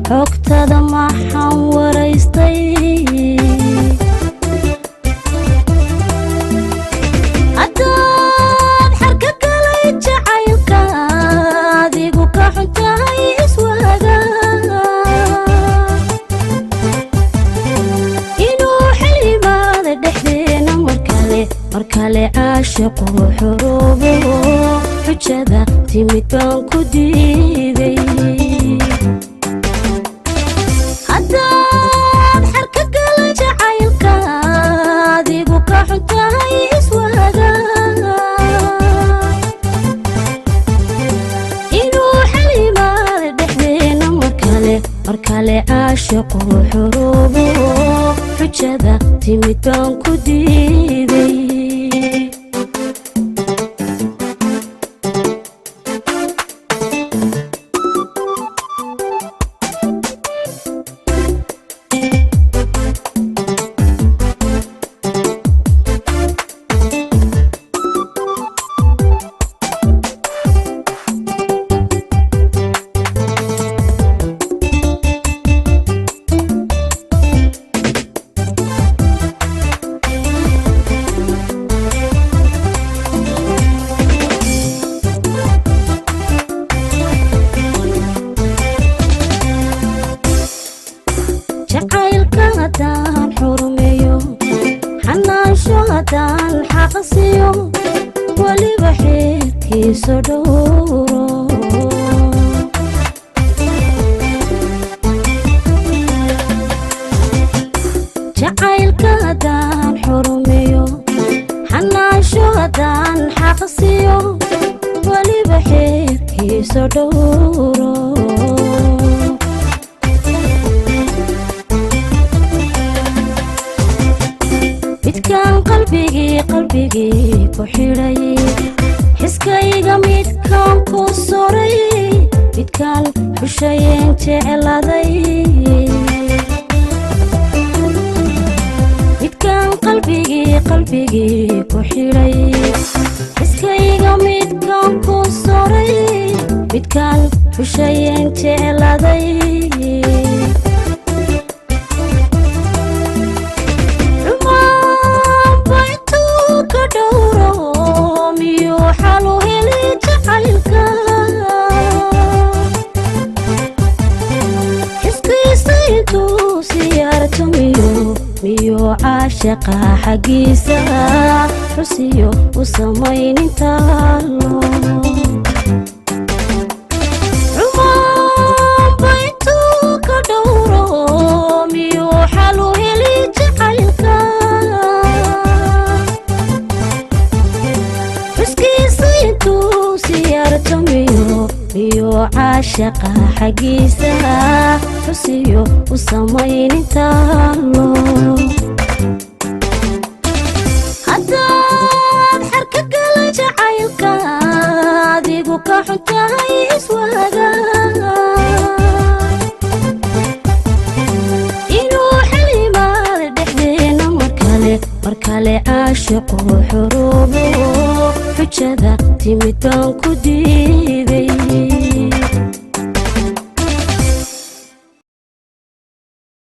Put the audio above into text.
xogtada maxaan waraystay haddaad xarka galay jacaylka adigu ka xuntahay iswaaga inuu xilimaada dhexdeena markale caashiqu xuruubo xujada timid baan ku diiday haddaad xarka galay jacaylka adigu ka xuntahay iswaaga inuu xilimaada dhexdeena markale caashiqu xuruubo xujada timid baan ku diiday jacaylka haddaan xurmeeyo xanaansho haddaan xaqsiyo weliba xeerkiisa dhowro jacaylka haddaan xurmeeyo xanaansho haddaan xaqsiyo weliba xeerkiisa dhowro midkaan qalbigii ku xidhay xiskayga midkaan ku soray midkaan xushayeen jecladay midkaan qalbigii ku xidhay xiskayga midkaan ku soray midkaan xushayeen jecladay miyo caashiqa xaggiisa xusiyo u samaynintaalo cumaan baytuu ka dhowro miyo xalu heli jacaylka xuskiisa intuu siyaarto miyo caashiqa xaggiisa xusiyo u samaynintaalo haddaad xarka galay jacaylka adigu ka xuntahay iswaaga inuu xilimaada dhexdeena markale caashiqu xuruubo xujada timid baan ku diiday